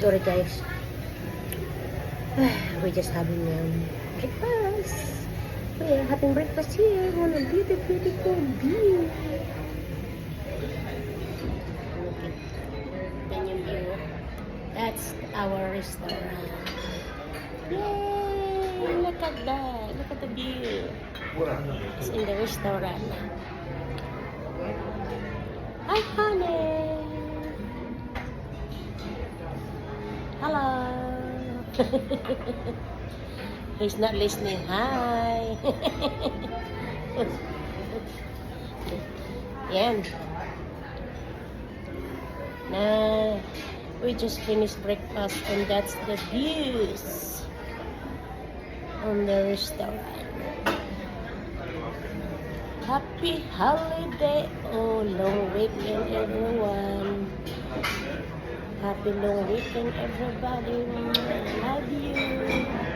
Sorry guys. We're just having breakfast. We're having breakfast here on a beautiful view. Then you view. That's our restaurant. Yay! Look at that. Look at the view. It's in the restaurant. Hi, honey. Hello. He's not listening. Hi. Yan. Nah, we just finished breakfast and that's the views on the restaurant. Happy holiday. Oh, long weekend everyone. Happy long weekend everybody. Love you.